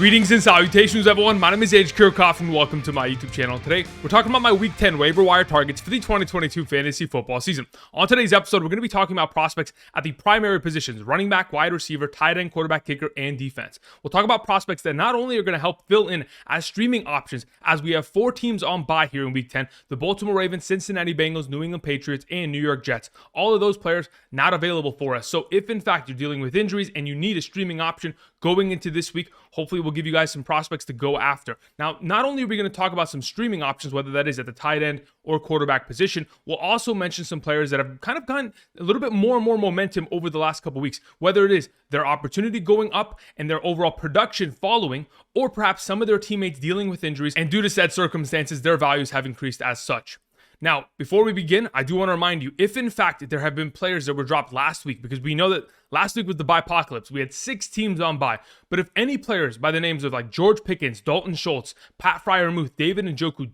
Greetings and salutations, everyone. My name is Age Kirchhoff, and welcome to my YouTube channel. Today, we're talking about my Week 10 waiver wire targets for the 2022 fantasy football season. On today's episode, we're going to be talking about prospects at the primary positions: running back, wide receiver, tight end, quarterback, kicker, and defense. We'll talk about prospects that not only are going to help fill in as streaming options, as we have 4 teams on bye here in Week 10: the Baltimore Ravens, Cincinnati Bengals, New England Patriots, and New York Jets. All of those players not available for us. So if in fact you're dealing with injuries and you need a streaming option going into this week, hopefully we'll give you guys some prospects to go after. Now, not only are we going to talk about some streaming options, whether that is at the tight end or quarterback position, we'll also mention some players that have kind of gotten a little bit more and more momentum over the last couple weeks, whether it is their opportunity going up and their overall production following, or perhaps some of their teammates dealing with injuries, and due to said circumstances, their values have increased as such. Now, before we begin, I do want to remind you, if in fact there have been players that were dropped last week, because we know that last week was the bye-pocalypse, we had 6 teams on bye, but if any players by the names of like George Pickens, Dalton Schultz, Pat Freiermuth, David Njoku,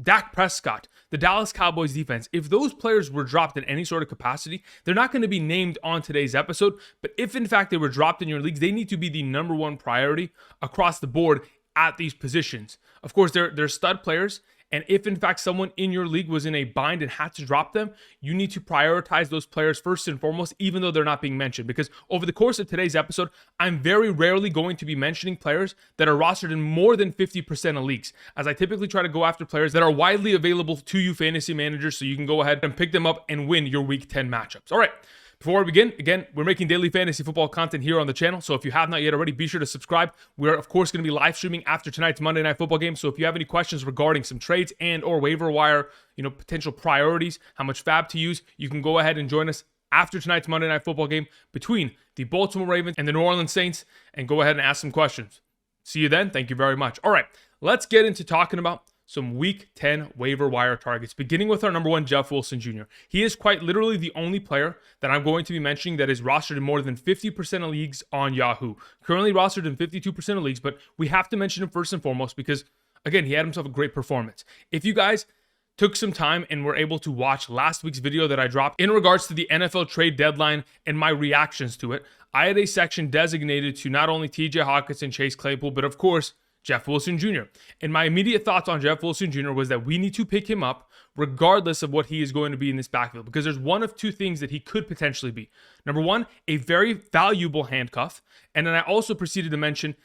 Dak Prescott, the Dallas Cowboys defense, if those players were dropped in any sort of capacity, they're not going to be named on today's episode, but if in fact they were dropped in your leagues, they need to be the number one priority across the board at these positions. Of course, they're stud players, and if in fact someone in your league was in a bind and had to drop them, you need to prioritize those players first and foremost, even though they're not being mentioned. Because over the course of today's episode, I'm very rarely going to be mentioning players that are rostered in more than 50% of leagues, as I typically try to go after players that are widely available to you fantasy managers, so you can go ahead and pick them up and win your Week 10 matchups. All right. Before we begin, again, we're making daily fantasy football content here on the channel, so if you have not yet already, be sure to subscribe. We're, of course, going to be live streaming after tonight's Monday Night Football game, so if you have any questions regarding some trades and or waiver wire, potential priorities, how much fab to use, you can go ahead and join us after tonight's Monday Night Football game between the Baltimore Ravens and the New Orleans Saints, and go ahead and ask some questions. See you then. Thank you very much. All right, let's get into talking about some Week 10 waiver wire targets, beginning with our number 1, Jeff Wilson Jr. He is quite literally the only player that I'm going to be mentioning that is rostered in more than 50% of leagues on Yahoo. Currently rostered in 52% of leagues, but we have to mention him first and foremost because, again, he had himself a great performance. If you guys took some time and were able to watch last week's video that I dropped in regards to the NFL trade deadline and my reactions to it, I had a section designated to not only TJ Hawkinson, Chase Claypool, but of course, Jeff Wilson Jr. And my immediate thoughts on Jeff Wilson Jr. was that we need to pick him up regardless of what he is going to be in this backfield, because there's one of 2 things that he could potentially be. Number 1, a very valuable handcuff. And then I also proceeded to mention,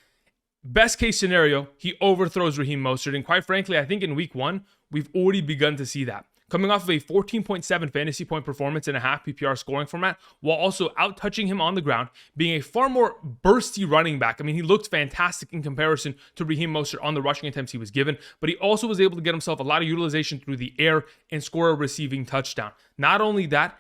best case scenario, he overthrows Raheem Mostert. And quite frankly, I think in Week 1, we've already begun to see that. Coming off of a 14.7 fantasy point performance in a half PPR scoring format, while also out-touching him on the ground, being a far more bursty running back. I mean, he looked fantastic in comparison to Raheem Mostert on the rushing attempts he was given, but he also was able to get himself a lot of utilization through the air and score a receiving touchdown. Not only that,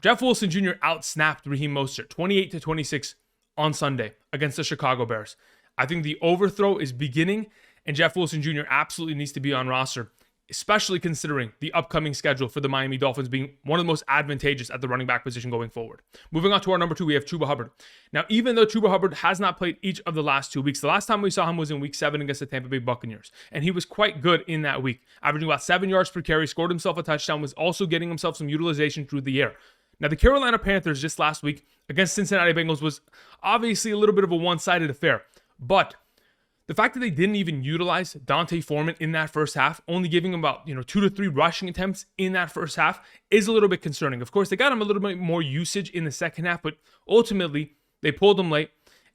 Jeff Wilson Jr. out-snapped Raheem Mostert 28-26 on Sunday against the Chicago Bears. I think the overthrow is beginning, and Jeff Wilson Jr. absolutely needs to be on roster, especially considering the upcoming schedule for the Miami Dolphins being one of the most advantageous at the running back position going forward. Moving on to our number 2, we have Chuba Hubbard. Now, even though Chuba Hubbard has not played each of the last 2 weeks, the last time we saw him was in Week 7 against the Tampa Bay Buccaneers, and he was quite good in that week, averaging about 7 yards per carry, scored himself a touchdown, was also getting himself some utilization through the air. Now, the Carolina Panthers just last week against Cincinnati Bengals was obviously a little bit of a one-sided affair, but the fact that they didn't even utilize D'Onta Foreman in that first half, only giving him about 2 to 3 rushing attempts in that first half, is a little bit concerning. Of course, they got him a little bit more usage in the second half, but ultimately they pulled him late.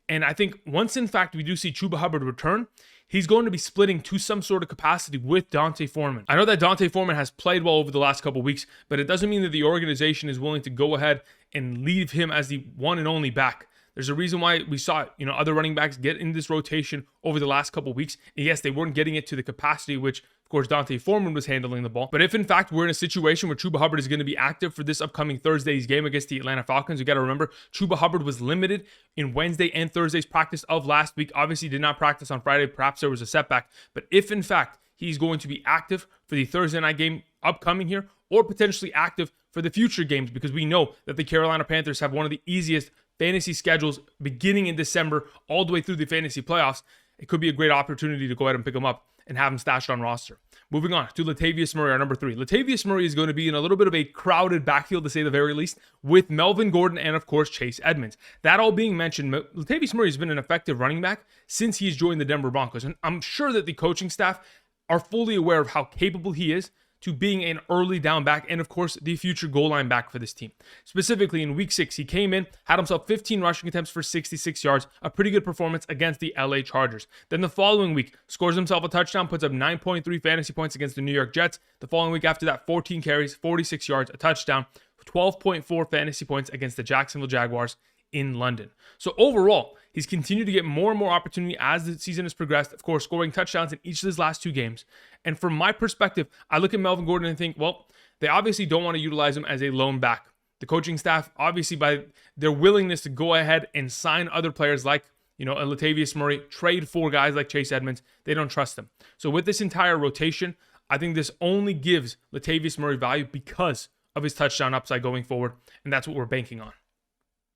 And I think once in fact we do see Chuba Hubbard return, he's going to be splitting to some sort of capacity with D'Onta Foreman. I know that D'Onta Foreman has played well over the last couple weeks, but it doesn't mean that the organization is willing to go ahead and leave him as the one and only back. There's a reason why we saw, other running backs get in this rotation over the last couple weeks. And yes, they weren't getting it to the capacity which, of course, D'Onta Foreman was handling the ball. But if in fact we're in a situation where Chuba Hubbard is going to be active for this upcoming Thursday's game against the Atlanta Falcons, you got to remember Chuba Hubbard was limited in Wednesday and Thursday's practice of last week. Obviously did not practice on Friday. Perhaps there was a setback. But if in fact he's going to be active for the Thursday night game upcoming here, or potentially active for the future games, because we know that the Carolina Panthers have one of the easiest fantasy schedules beginning in December all the way through the fantasy playoffs, it could be a great opportunity to go ahead and pick him up and have him stashed on roster. Moving on to Latavius Murray, our number 3. Latavius Murray is going to be in a little bit of a crowded backfield, to say the very least, with Melvin Gordon and, of course, Chase Edmonds. That all being mentioned, Latavius Murray has been an effective running back since he's joined the Denver Broncos. And I'm sure that the coaching staff are fully aware of how capable he is to being an early down back and, of course, the future goal line back for this team. Specifically, in Week 6, he came in, had himself 15 rushing attempts for 66 yards, a pretty good performance against the LA Chargers. Then the following week, scores himself a touchdown, puts up 9.3 fantasy points against the New York Jets. The following week after that, 14 carries, 46 yards, a touchdown, 12.4 fantasy points against the Jacksonville Jaguars in London. So overall, he's continued to get more and more opportunity as the season has progressed, of course, scoring touchdowns in each of his last 2 games. And from my perspective, I look at Melvin Gordon and think, well, they obviously don't want to utilize him as a lone back. The coaching staff, obviously, by their willingness to go ahead and sign other players like, a Latavius Murray, trade for guys like Chase Edmonds, they don't trust them. So with this entire rotation, I think this only gives Latavius Murray value because of his touchdown upside going forward, and that's what we're banking on.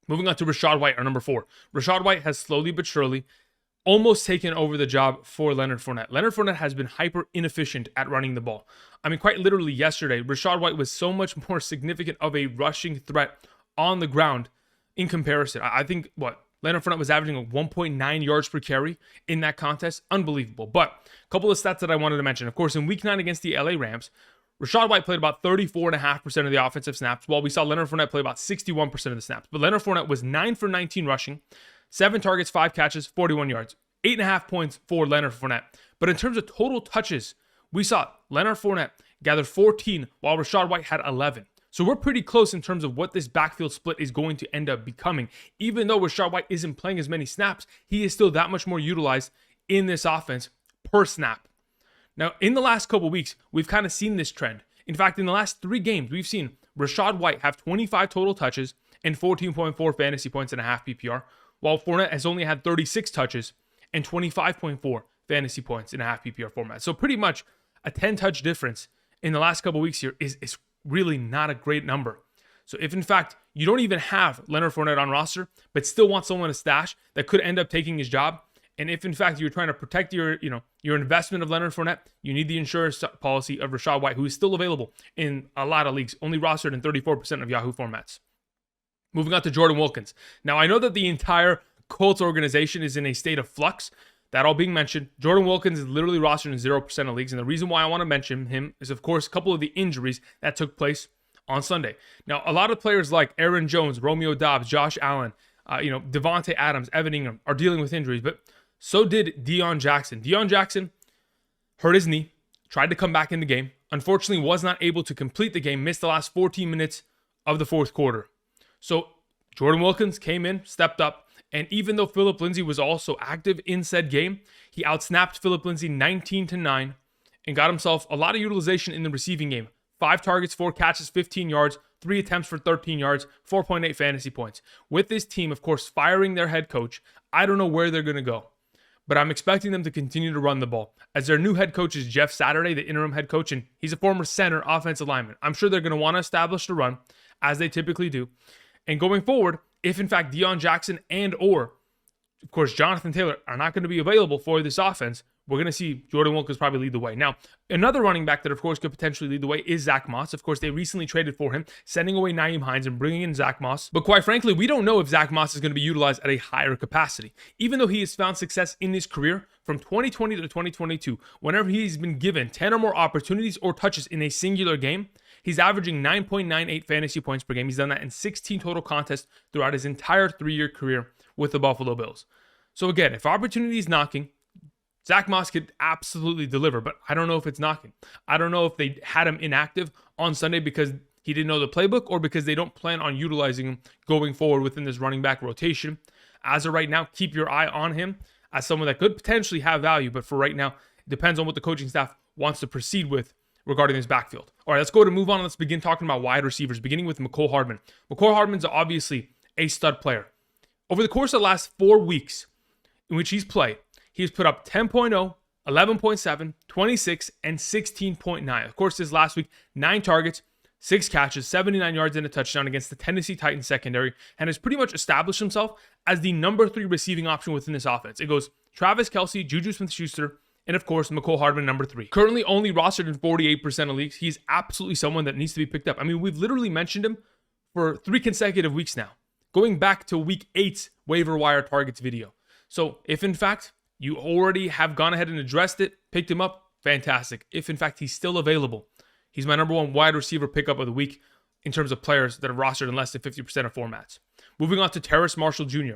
Moving on to Rachaad White, our number 4. Rachaad White has slowly but surely almost taken over the job for Leonard Fournette. Leonard Fournette has been hyper inefficient at running the ball. I mean, quite literally yesterday, Rachaad White was so much more significant of a rushing threat on the ground in comparison. I think, Leonard Fournette was averaging 1.9 yards per carry in that contest. Unbelievable. But a couple of stats that I wanted to mention. Of course, in Week 9 against the LA Rams, Rachaad White played about 34.5% of the offensive snaps, while we saw Leonard Fournette play about 61% of the snaps. But Leonard Fournette was 9 for 19 rushing, 7 targets, 5 catches, 41 yards, 8.5 points for Leonard Fournette. But in terms of total touches, we saw Leonard Fournette gather 14, while Rachaad White had 11. So we're pretty close in terms of what this backfield split is going to end up becoming. Even though Rachaad White isn't playing as many snaps, he is still that much more utilized in this offense per snap. Now, in the last couple weeks, we've kind of seen this trend. In fact, in the last 3 games, we've seen Rachaad White have 25 total touches and 14.4 fantasy points and a half PPR, while Fournette has only had 36 touches and 25.4 fantasy points in a half PPR format. So pretty much a 10-touch difference in the last couple weeks here is really not a great number. So if in fact you don't even have Leonard Fournette on roster, but still want someone to stash that could end up taking his job, and if in fact you're trying to protect your investment of Leonard Fournette, you need the insurance policy of Rachaad White, who is still available in a lot of leagues, only rostered in 34% of Yahoo formats. Moving on to Jordan Wilkins. Now, I know that the entire Colts organization is in a state of flux. That all being mentioned, Jordan Wilkins is literally rostered in 0% of leagues, and the reason why I want to mention him is, of course, a couple of the injuries that took place on Sunday. Now, a lot of players like Aaron Jones, Romeo Doubs, Josh Allen, Devontae Adams, Evan Ingram are dealing with injuries, but so did Deion Jackson. Deion Jackson hurt his knee, tried to come back in the game. Unfortunately, was not able to complete the game, missed the last 14 minutes of the fourth quarter. So Jordan Wilkins came in, stepped up, and even though Phillip Lindsay was also active in said game, he outsnapped Phillip Lindsay 19-9 and got himself a lot of utilization in the receiving game. 5 targets, 4 catches, 15 yards, 3 attempts for 13 yards, 4.8 fantasy points. With this team, of course, firing their head coach, I don't know where they're going to go. But I'm expecting them to continue to run the ball. As their new head coach is Jeff Saturday, the interim head coach, and he's a former center offensive lineman. I'm sure they're going to want to establish the run, as they typically do. And going forward, if in fact Deion Jackson and or, of course, Jonathan Taylor are not going to be available for this offense, we're going to see Jordan Wilkins probably lead the way. Now, another running back that, of course, could potentially lead the way is Zack Moss. Of course, they recently traded for him, sending away Nyheim Hines and bringing in Zack Moss. But quite frankly, we don't know if Zack Moss is going to be utilized at a higher capacity. Even though he has found success in his career from 2020 to 2022, whenever he's been given 10 or more opportunities or touches in a singular game, he's averaging 9.98 fantasy points per game. He's done that in 16 total contests throughout his entire 3-year career with the Buffalo Bills. So again, if opportunity is knocking, Zack Moss could absolutely deliver, but I don't know if it's knocking. I don't know if they had him inactive on Sunday because he didn't know the playbook or because they don't plan on utilizing him going forward within this running back rotation. As of right now, keep your eye on him as someone that could potentially have value, but for right now, it depends on what the coaching staff wants to proceed with regarding this backfield. All right, let's go to move on. Let's begin talking about wide receivers, beginning with Mecole Hardman. Mecole Hardman's obviously a stud player. Over the course of the last 4 weeks in which he's played, he's put up 10.0, 11.7, 26, and 16.9. Of course, this last week, 9 targets, 6 catches, 79 yards, and a touchdown against the Tennessee Titans secondary, and has pretty much established himself as the number 3 receiving option within this offense. It goes Travis Kelce, Juju Smith-Schuster, And of course, Mecole Hardman, number 3. Currently only rostered in 48% of leagues. He's absolutely someone that needs to be picked up. I mean, we've literally mentioned him for 3 consecutive weeks now, going back to week 8's waiver wire targets video. So if in fact you already have gone ahead and addressed it, picked him up, fantastic. If in fact he's still available, he's my number 1 wide receiver pickup of the week in terms of players that are rostered in less than 50% of formats. Moving on to Terrace Marshall Jr.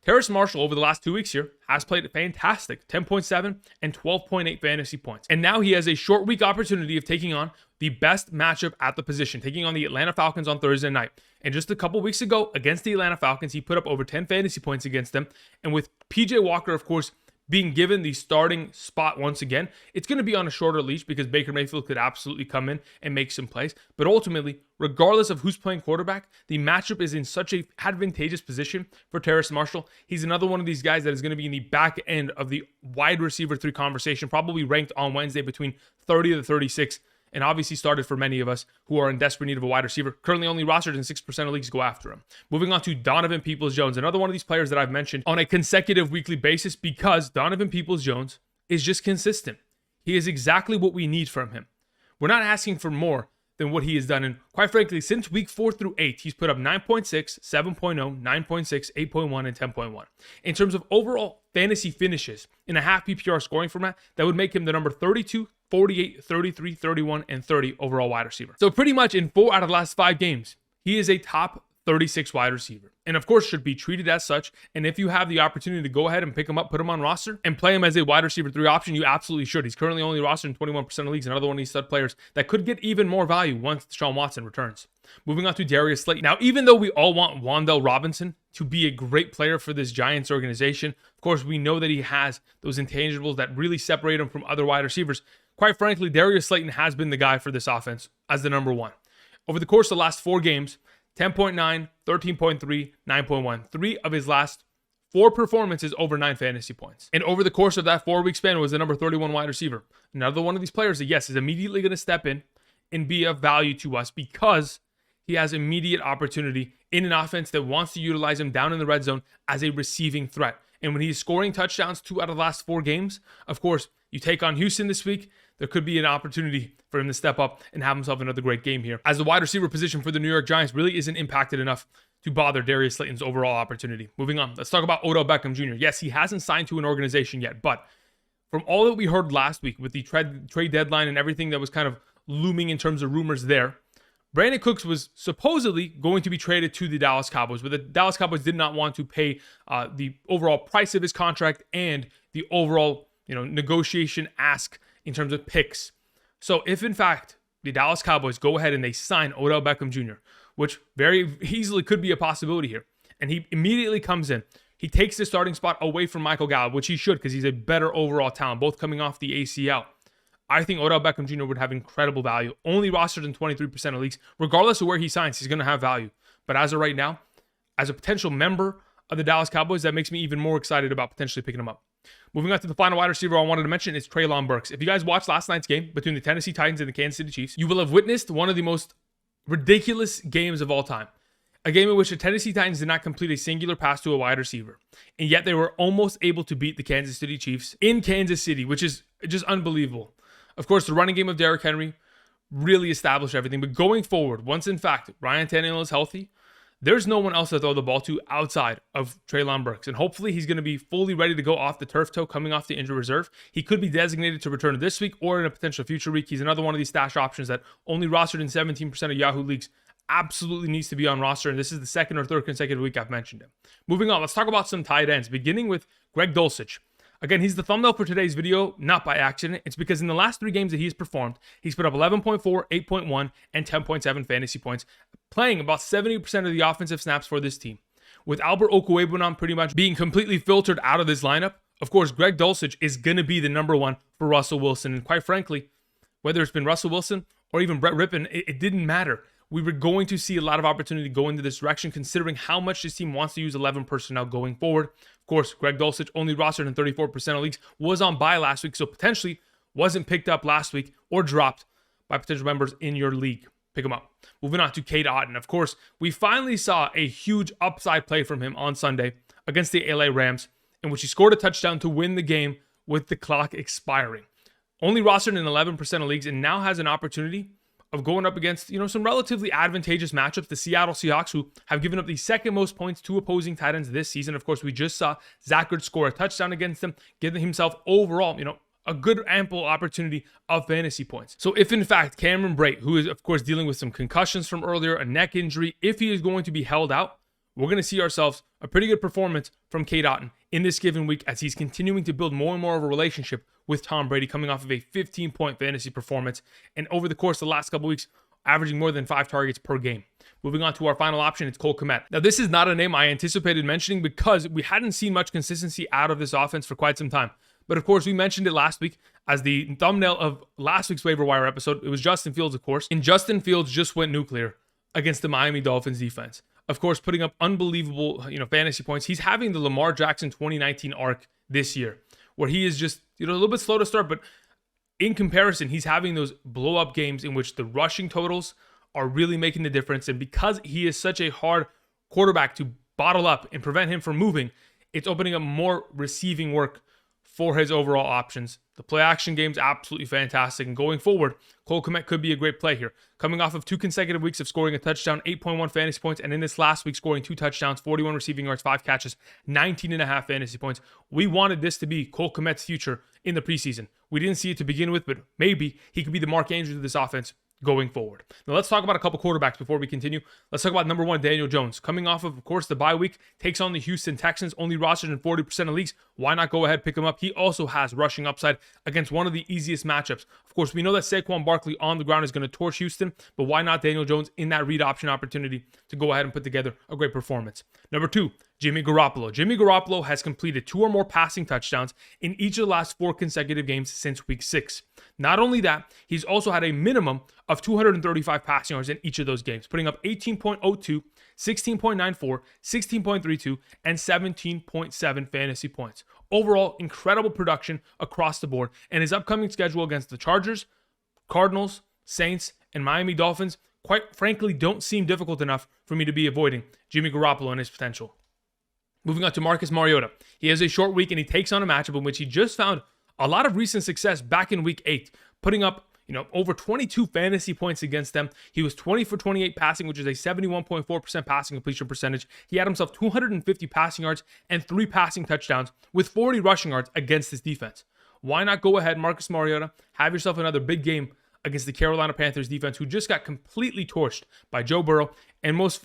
Terrace Marshall, over the last 2 weeks here, has played fantastic. 10.7 and 12.8 fantasy points. And now he has a short week opportunity of taking on the best matchup at the position, taking on the Atlanta Falcons on Thursday night. And just a couple weeks ago, against the Atlanta Falcons, he put up over 10 fantasy points against them. And with PJ Walker, of course, being given the starting spot once again, it's going to be on a shorter leash because Baker Mayfield could absolutely come in and make some plays. But ultimately, regardless of who's playing quarterback, the matchup is in such a advantageous position for Terrace Marshall. He's another one of these guys that is going to be in the back end of the wide receiver 3 conversation, probably ranked on Wednesday between 30 to 36. And obviously started for many of us who are in desperate need of a wide receiver. Currently only rostered in 6% of leagues go after him. Moving on to Donovan Peoples-Jones, another one of these players that I've mentioned on a consecutive weekly basis because Donovan Peoples-Jones is just consistent. He is exactly what we need from him. We're not asking for more than what he has done. And quite frankly, since week 4 through 8, he's put up 9.6, 7.0, 9.6, 8.1, and 10.1. In terms of overall fantasy finishes in a half PPR scoring format, that would make him the number 32, 48, 33, 31, and 30 overall wide receiver. So pretty much in 4 out of the last 5 games, he is a top 36 wide receiver. And of course should be treated as such. And if you have the opportunity to go ahead and pick him up, put him on roster, and play him as a wide receiver 3 option, you absolutely should. He's currently only rostered in 21% of leagues. Another one of these stud players that could get even more value once Deshaun Watson returns. Moving on to Darius Slayton. Now, even though we all want Wan'Dale Robinson to be a great player for this Giants organization, of course, we know that he has those intangibles that really separate him from other wide receivers. Quite frankly, Darius Slayton has been the guy for this offense as the number 1. Over the course of the last 4 games, 10.9, 13.3, 9.1. 3 of his last 4 performances over 9 fantasy points. And over the course of that 4-week span was the number 31 wide receiver. Another one of these players that, yes, is immediately going to step in and be of value to us because he has immediate opportunity in an offense that wants to utilize him down in the red zone as a receiving threat. And when he's scoring touchdowns 2 out of the last 4 games, of course, you take on Houston this week, there could be an opportunity for him to step up and have himself another great game here, as the wide receiver position for the New York Giants really isn't impacted enough to bother Darius Slayton's overall opportunity. Moving on, let's talk about Odell Beckham Jr. Yes, he hasn't signed to an organization yet, but from all that we heard last week with the trade deadline and everything that was kind of looming in terms of rumors there, Brandon Cooks was supposedly going to be traded to the Dallas Cowboys, but the Dallas Cowboys did not want to pay the overall price of his contract and the overall negotiation ask in terms of picks. So if in fact the Dallas Cowboys go ahead and they sign Odell Beckham Jr., which very easily could be a possibility here, and he immediately comes in, he takes the starting spot away from Michael Gallup, which he should because he's a better overall talent, both coming off the ACL. I think Odell Beckham Jr. would have incredible value. Only rostered in 23% of leagues. Regardless of where he signs, he's going to have value. But as of right now, as a potential member of the Dallas Cowboys, that makes me even more excited about potentially picking him up. Moving on to the final wide receiver I wanted to mention is Treylon Burks. If you guys watched last night's game between the Tennessee Titans and the Kansas City Chiefs, you will have witnessed one of the most ridiculous games of all time. A game in which the Tennessee Titans did not complete a singular pass to a wide receiver. And yet they were almost able to beat the Kansas City Chiefs in Kansas City, which is just unbelievable. Of course, the running game of Derrick Henry really established everything. But going forward, once in fact Ryan Tannehill is healthy, there's no one else to throw the ball to outside of Treylon Burks. And hopefully he's going to be fully ready to go off the turf toe coming off the injured reserve. He could be designated to return this week or in a potential future week. He's another one of these stash options that only rostered in 17% of Yahoo leagues. Absolutely needs to be on roster. And this is the 2nd or 3rd consecutive week I've mentioned him. Moving on, let's talk about some tight ends, beginning with Greg Dulcich. Again, he's the thumbnail for today's video, not by accident. It's because in the last 3 games that he's performed, he's put up 11.4, 8.1, and 10.7 fantasy points, playing about 70% of the offensive snaps for this team. With Albert Okwuegbunam pretty much being completely filtered out of this lineup, of course, Greg Dulcich is going to be the number 1 for Russell Wilson. And quite frankly, whether it's been Russell Wilson or even Brett Rippon, it didn't matter. We were going to see a lot of opportunity go into this direction, considering how much this team wants to use 11 personnel going forward. Of course, Greg Dulcich, only rostered in 34% of leagues, was on bye last week, so potentially wasn't picked up last week or dropped by potential members in your league. Pick him up. Moving on to Cade Otton. Of course, we finally saw a huge upside play from him on Sunday against the LA Rams, in which he scored a touchdown to win the game with the clock expiring. Only rostered in 11% of leagues and now has an opportunity of going up against, some relatively advantageous matchups. The Seattle Seahawks, who have given up the second most points to opposing tight ends this season. Of course, we just saw Zach Ertz score a touchdown against them, giving himself overall, a good ample opportunity of fantasy points. So if in fact Cameron Brate, who is of course dealing with some concussions from earlier, a neck injury, if he is going to be held out, we're going to see ourselves a pretty good performance from Cade Otton in this given week as he's continuing to build more and more of a relationship with Tom Brady, coming off of a 15-point fantasy performance and over the course of the last couple weeks, averaging more than 5 targets per game. Moving on to our final option, it's Cole Kmet. Now, this is not a name I anticipated mentioning because we hadn't seen much consistency out of this offense for quite some time. But of course, we mentioned it last week as the thumbnail of last week's waiver wire episode. It was Justin Fields, of course. And Justin Fields just went nuclear against the Miami Dolphins defense. Of course, putting up unbelievable, fantasy points. He's having the Lamar Jackson 2019 arc this year, where he is just, a little bit slow to start, but in comparison, he's having those blow-up games in which the rushing totals are really making the difference. And because he is such a hard quarterback to bottle up and prevent him from moving, it's opening up more receiving work for his overall options. The play action game's absolutely fantastic. And going forward, Cole Kmet could be a great play here. Coming off of 2 consecutive weeks of scoring a touchdown, 8.1 fantasy points, and in this last week scoring 2 touchdowns, 41 receiving yards, 5 catches, 19.5 fantasy points. We wanted this to be Cole Kmet's future in the preseason. We didn't see it to begin with, but maybe he could be the Mark Andrews of this offense going forward. Now let's talk about a couple quarterbacks before we continue. Let's talk about number 1, Daniel Jones. Coming off of course, the bye week, takes on the Houston Texans, only rostered in 40% of leagues. Why not go ahead, pick him up? He also has rushing upside against one of the easiest matchups. Of course, we know that Saquon Barkley on the ground is going to torch Houston, but why not Daniel Jones in that read option opportunity to go ahead and put together a great performance? Number 2, Jimmy Garoppolo. Jimmy Garoppolo has completed 2 or more passing touchdowns in each of the last 4 consecutive games since week 6. Not only that, he's also had a minimum of 235 passing yards in each of those games, putting up 18.02, 16.94, 16.32, and 17.7 fantasy points. Overall, incredible production across the board, and his upcoming schedule against the Chargers, Cardinals, Saints, and Miami Dolphins, quite frankly, don't seem difficult enough for me to be avoiding Jimmy Garoppolo and his potential. Moving on to Marcus Mariota. He has a short week and he takes on a matchup in which he just found a lot of recent success back in week 8, putting up, over 22 fantasy points against them. He was 20 for 28 passing, which is a 71.4% passing completion percentage. He had himself 250 passing yards and 3 passing touchdowns with 40 rushing yards against this defense. Why not go ahead, Marcus Mariota, have yourself another big game against the Carolina Panthers defense, who just got completely torched by Joe Burrow and most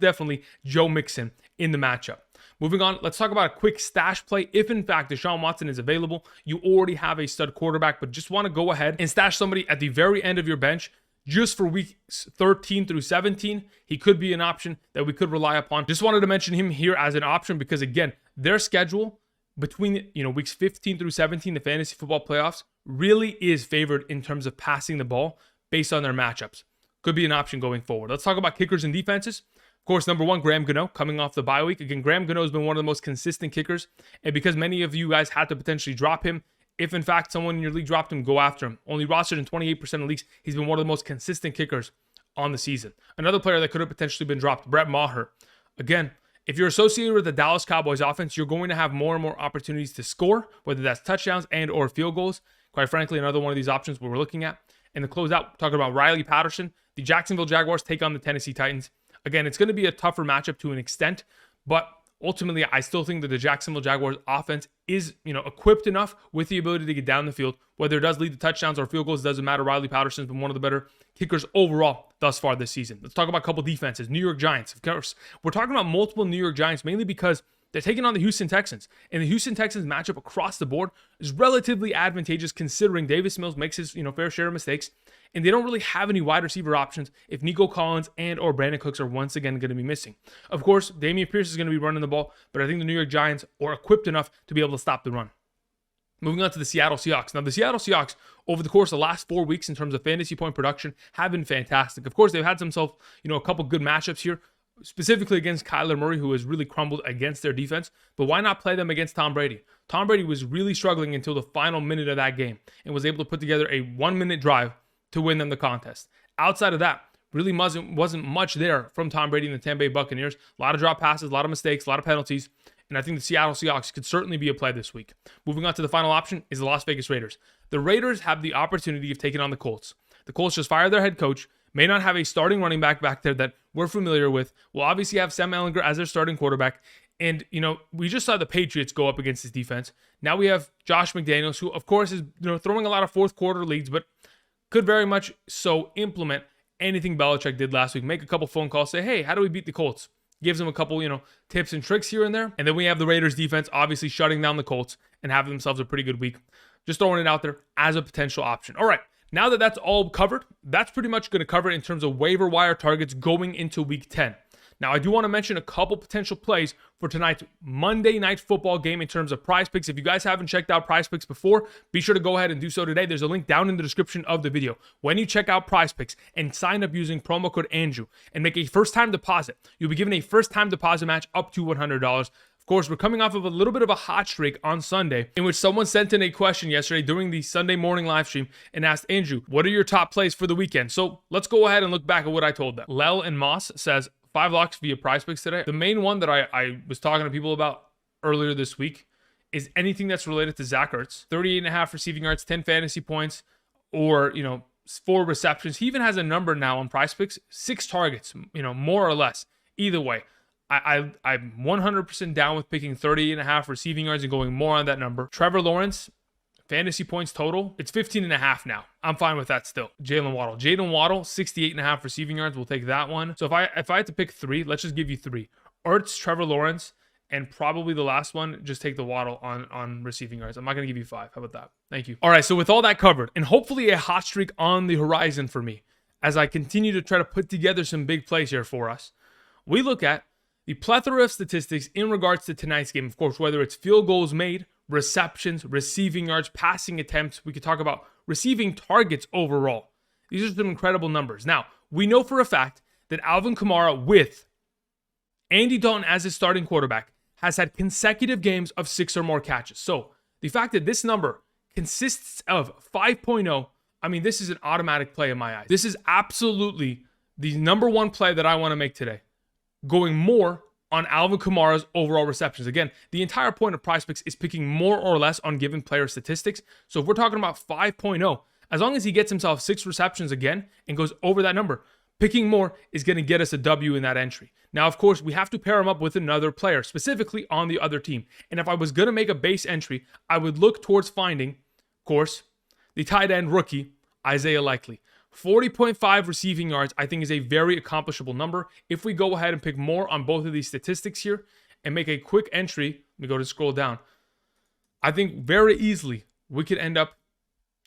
definitely Joe Mixon in the matchup. Moving on, let's talk about a quick stash play. If in fact Deshaun Watson is available, you already have a stud quarterback, but just want to go ahead and stash somebody at the very end of your bench just for weeks 13 through 17. He could be an option that we could rely upon. Just wanted to mention him here as an option because, again, their schedule between weeks 15 through 17, the fantasy football playoffs, really is favored in terms of passing the ball based on their matchups. Could be an option going forward. Let's talk about kickers and defenses. Of course, number 1, Graham Gano, coming off the bye week. Again, Graham Gano has been one of the most consistent kickers. And because many of you guys had to potentially drop him, if in fact someone in your league dropped him, go after him. Only rostered in 28% of leagues, he's been one of the most consistent kickers on the season. Another player that could have potentially been dropped, Brett Maher. Again, if you're associated with the Dallas Cowboys offense, you're going to have more and more opportunities to score, whether that's touchdowns and or field goals. Quite frankly, another one of these options we're looking at. And to close out, talking about Riley Patterson, the Jacksonville Jaguars take on the Tennessee Titans. Again, it's going to be a tougher matchup to an extent, but ultimately, I still think that the Jacksonville Jaguars offense is, equipped enough with the ability to get down the field. Whether it does lead to touchdowns or field goals, doesn't matter. Riley Patterson's been one of the better kickers overall thus far this season. Let's talk about a couple defenses. New York Giants, of course. We're talking about multiple New York Giants, mainly because they're taking on the Houston Texans. And the Houston Texans matchup across the board is relatively advantageous considering Davis Mills makes his, fair share of mistakes. And they don't really have any wide receiver options if Nico Collins and or Brandon Cooks are once again going to be missing. Of course, Dameon Pierce is going to be running the ball, but I think the New York Giants are equipped enough to be able to stop the run. Moving on to the Seattle Seahawks. Now, the Seattle Seahawks, over the course of the last 4 weeks in terms of fantasy point production, have been fantastic. Of course, they've had themselves, a couple good matchups here, specifically against Kyler Murray, who has really crumbled against their defense. But why not play them against Tom Brady? Tom Brady was really struggling until the final minute of that game and was able to put together a 1-minute drive to win them the contest. Outside of that, really wasn't much there from Tom Brady and the Tampa Bay Buccaneers. A lot of drop passes, a lot of mistakes, a lot of penalties. And I think the Seattle Seahawks could certainly be a play this week. Moving on to the final option is the Las Vegas Raiders. The Raiders have the opportunity of taking on the Colts. The Colts just fired their head coach, may not have a starting running back there that we're familiar with. Will obviously have Sam Ehlinger as their starting quarterback. And, we just saw the Patriots go up against his defense. Now we have Josh McDaniels, who, of course, is throwing a lot of fourth quarter leads, but could very much so implement anything Belichick did last week. Make a couple phone calls, say, hey, how do we beat the Colts? Gives them a couple, tips and tricks here and there. And then we have the Raiders defense obviously shutting down the Colts and having themselves a pretty good week. Just throwing it out there as a potential option. All right, now that that's all covered, that's pretty much going to cover it in terms of waiver wire targets going into week 10. Now, I do want to mention a couple potential plays for tonight's Monday Night Football game in terms of PrizePicks. If you guys haven't checked out PrizePicks before, be sure to go ahead and do so today. There's a link down in the description of the video. When you check out PrizePicks and sign up using promo code Andrew and make a first-time deposit, you'll be given a first-time deposit match up to $100. Of course, we're coming off of a little bit of a hot streak on Sunday in which someone sent in a question yesterday during the Sunday morning live stream and asked, Andrew, what are your top plays for the weekend? So let's go ahead and look back at what I told them. Lel and Moss says, 5 locks via PrizePicks today. The main one that I was talking to people about earlier this week is anything that's related to Zach Ertz. 38.5 receiving yards, 10 fantasy points, or, 4 receptions. He even has a number now on PrizePicks, 6 targets, more or less. Either way, I'm 100% down with picking 38.5 receiving yards and going more on that number. Trevor Lawrence, fantasy points total, it's 15.5 now. I'm fine with that still. Jaden Waddle, 68.5 receiving yards. We'll take that one. So if I had to pick 3, let's just give you 3. Ertz, Trevor Lawrence, and probably the last one, just take the Waddle on receiving yards. I'm not going to give you 5. How about that? Thank you. All right, so with all that covered, and hopefully a hot streak on the horizon for me, as I continue to try to put together some big plays here for us, we look at the plethora of statistics in regards to tonight's game. Of course, whether it's field goals made, receptions, receiving yards, passing attempts. We could talk about receiving targets overall. These are some incredible numbers. Now, we know for a fact that Alvin Kamara, with Andy Dalton as his starting quarterback, has had consecutive games of 6 or more catches. So the fact that this number consists of 5.0, I mean, this is an automatic play in my eyes. This is absolutely the number one play that I want to make today. Going more on Alvin Kamara's overall receptions. Again, the entire point of PrizePicks is picking more or less on given player statistics. So if we're talking about 5.0, as long as he gets himself 6 receptions again and goes over that number, picking more is going to get us a W in that entry. Now, of course, we have to pair him up with another player, specifically on the other team. And if I was going to make a base entry, I would look towards finding, of course, the tight end rookie, Isaiah Likely. 40.5 receiving yards, I think, is a very accomplishable number. If we go ahead and pick more on both of these statistics here and make a quick entry, let me go to scroll down. I think very easily we could end up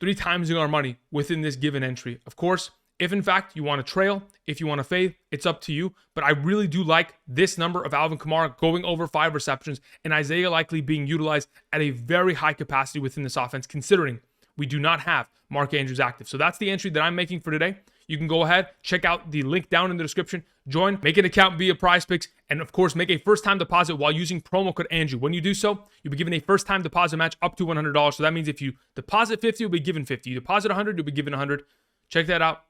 3 times our money within this given entry. Of course, if in fact you want to trail, if you want to fade, it's up to you. But I really do like this number of Alvin Kamara going over 5 receptions and Isaiah Likely being utilized at a very high capacity within this offense, considering we do not have Mark Andrews active. So that's the entry that I'm making for today. You can go ahead, check out the link down in the description, join, make an account via PrizePicks, and of course, make a first-time deposit while using promo code Andrew. When you do so, you'll be given a first-time deposit match up to $100. So that means if you deposit 50, you'll be given 50. You deposit 100, you'll be given 100. Check that out.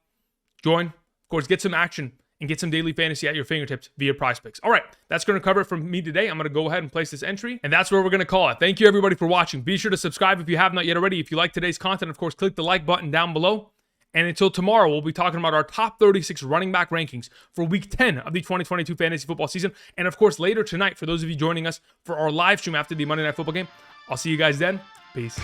Join. Of course, get some action and get some daily fantasy at your fingertips via PrizePicks. All right, that's going to cover it from me today. I'm going to go ahead and place this entry, and that's where we're going to call it. Thank you, everybody, for watching. Be sure to subscribe if you have not yet already. If you like today's content, of course, click the like button down below. And until tomorrow, we'll be talking about our top 36 running back rankings for Week 10 of the 2022 fantasy football season. And, of course, later tonight, for those of you joining us for our live stream after the Monday Night Football game, I'll see you guys then. Peace.